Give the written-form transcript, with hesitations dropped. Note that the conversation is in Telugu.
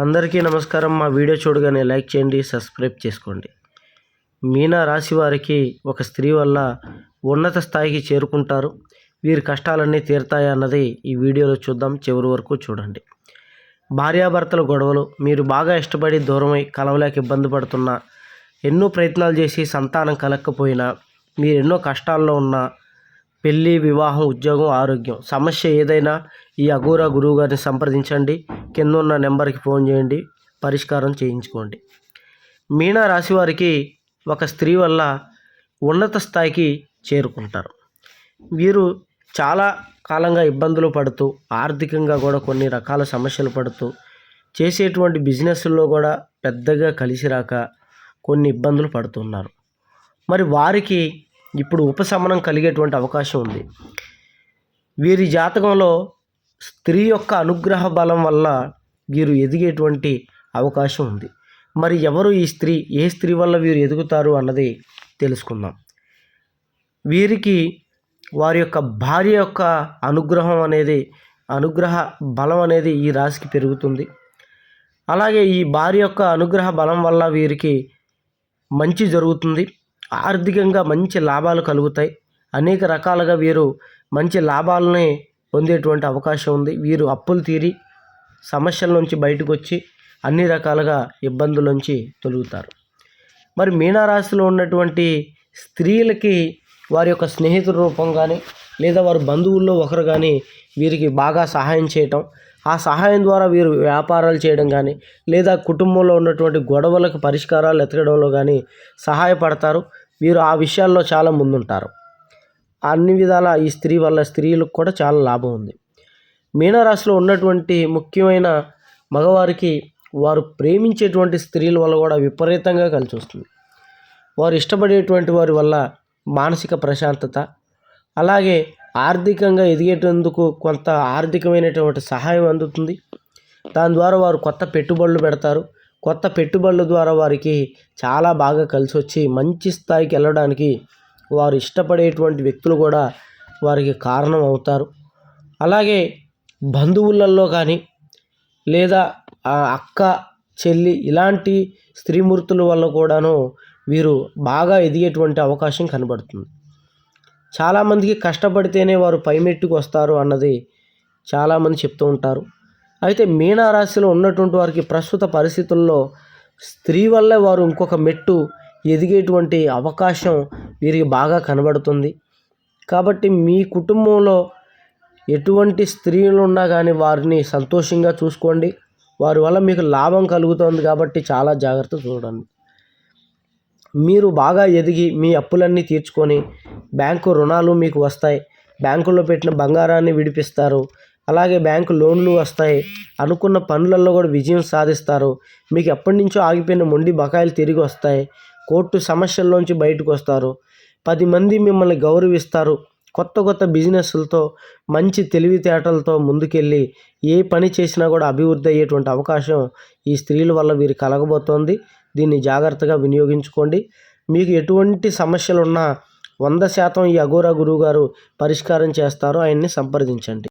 అందరికీ నమస్కారం. మా వీడియో చూడగానే లైక్ చేయండి, సబ్స్క్రైబ్ చేసుకోండి. మీనా రాశి వారికి ఒక స్త్రీ వల్ల ఉన్నత స్థాయికి చేరుకుంటారు. వీరి కష్టాలన్నీ తీరుతాయి అన్నది ఈ వీడియోలో చూద్దాం. చివరి వరకు చూడండి. భార్యాభర్తల గొడవలు, మీరు బాగా ఇష్టపడి దూరమై కలవలేక ఇబ్బంది పడుతున్నా, ఎన్నో ప్రయత్నాలు చేసి సంతానం కలగకపోయినా, మీరు ఎన్నో కష్టాల్లో ఉన్నా, పెళ్ళి, వివాహం, ఉద్యోగం, ఆరోగ్యం సమస్య ఏదైనా ఈ అఘోరా గురువు గారిని సంప్రదించండి. కింద ఉన్న నెంబర్కి ఫోన్ చేయండి, పరిష్కారం చేయించుకోండి. మీనా రాశి వారికి ఒక స్త్రీ వల్ల ఉన్నత స్థాయికి చేరుకుంటారు. వీరు చాలా కాలంగా ఇబ్బందులు పడుతూ, ఆర్థికంగా కూడా కొన్ని రకాల సమస్యలు పడుతూ, చేసేటువంటి బిజినెస్లో కూడా పెద్దగా కలిసి రాక కొన్ని ఇబ్బందులు పడుతున్నారు. మరి వారికి ఇప్పుడు ఉపశమనం కలిగేటువంటి అవకాశం ఉంది. వీరి జాతకంలో స్త్రీ యొక్క అనుగ్రహ బలం వల్ల వీరు ఎదిగేటువంటి అవకాశం ఉంది. మరి ఎవరు ఈ స్త్రీ, ఏ స్త్రీ వల్ల వీరు ఎదుగుతారు అన్నది తెలుసుకుందాం. వీరికి వారి యొక్క భార్య యొక్క అనుగ్రహ బలం అనేది ఈ రాశికి పెరుగుతుంది. అలాగే ఈ భార్య యొక్క అనుగ్రహ బలం వల్ల వీరికి మంచి జరుగుతుంది. ఆర్థికంగా మంచి లాభాలు కలుగుతాయి. అనేక రకాలుగా వీరు మంచి లాభాలని పొందేటువంటి అవకాశం ఉంది. వీరు అప్పులు తీరి సమస్యల నుంచి బయటకు వచ్చి అన్ని రకాలుగా ఇబ్బందుల నుంచి తొలుగుతారు. మరి మీనారాశిలో ఉన్నటువంటి స్త్రీలకి వారి యొక్క స్నేహితుల రూపం కానీ, లేదా వారి బంధువుల్లో ఒకరు కానీ వీరికి బాగా సహాయం చేయటం, ఆ సహాయం ద్వారా వీరు వ్యాపారాలు చేయడం కానీ, లేదా కుటుంబంలో ఉన్నటువంటి గొడవలకు పరిష్కారాలు ఎతకడంలో కానీ సహాయపడతారు. వీరు ఆ విషయాల్లో చాలా ముందుంటారు. అన్ని విధాల ఈ స్త్రీ వల్ల స్త్రీలకు కూడా చాలా లాభం ఉంది. మీనరాశిలో ఉన్నటువంటి ముఖ్యమైన మగవారికి వారు ప్రేమించేటువంటి స్త్రీల వల్ల కూడా విపరీతంగా కలిసి వస్తుంది. వారు ఇష్టపడేటువంటి వారి వల్ల మానసిక ప్రశాంతత, అలాగే ఆర్థికంగా ఎదిగేటందుకు కొంత ఆర్థికమైనటువంటి సహాయం అందుతుంది. దాని ద్వారా వారు కొత్త పెట్టుబడులు పెడతారు. కొత్త పెట్టుబడుల ద్వారా వారికి చాలా బాగా కలిసి వచ్చి మంచి స్థాయికి వెళ్ళడానికి వారు ఇష్టపడేటువంటి వ్యక్తులు కూడా వారికి కారణం అవుతారు. అలాగే బంధువులలో కానీ, లేదా అక్క, చెల్లి ఇలాంటి స్త్రీమూర్తుల వల్ల కూడాను వీరు బాగా ఎదిగేటువంటి అవకాశం కనబడుతుంది. చాలామందికి కష్టపడితేనే వారు పైమెట్టుకు వస్తారు అన్నది చాలామంది చెప్తూ ఉంటారు. అయితే మీనారాశిలో ఉన్నటువంటి వారికి ప్రస్తుత పరిస్థితుల్లో స్త్రీ వల్లే వారు ఇంకొక మెట్టు ఎదిగేటువంటి అవకాశం వీరికి బాగా కనబడుతుంది. కాబట్టి మీ కుటుంబంలో ఎటువంటి స్త్రీలు ఉన్నా కానీ వారిని సంతోషంగా చూసుకోండి. వారి వల్ల మీకు లాభం కలుగుతుంది కాబట్టి చాలా జాగ్రత్త చూడండి. మీరు బాగా ఎదిగి మీ అప్పులన్నీ తీర్చుకొని బ్యాంకు రుణాలు మీకు వస్తాయి. బ్యాంకుల్లో పెట్టిన బంగారాన్ని విడిపిస్తారు. అలాగే బ్యాంకు లోన్లు వస్తాయి. అనుకున్న పనులలో కూడా విజయం సాధిస్తారు. మీకు ఎప్పటి నుంచో ఆగిపోయిన మొండి బకాయిలు తిరిగి వస్తాయి. కోర్టు సమస్యల్లోంచి బయటకు వస్తారు. 10 మంది మిమ్మల్ని గౌరవిస్తారు. కొత్త బిజినెస్లతో మంచి తెలివితేటలతో ముందుకెళ్ళి ఏ పని చేసినా కూడా అభివృద్ధి అయ్యేటువంటి అవకాశం ఈ స్త్రీల వల్ల వీరు కలగబోతోంది. దీన్ని జాగ్రత్తగా వినియోగించుకోండి. మీకు ఎటువంటి సమస్యలున్నా 100% ఈ అఘోరా గురువు గారు పరిష్కారం చేస్తారు. ఆయన్ని సంప్రదించండి.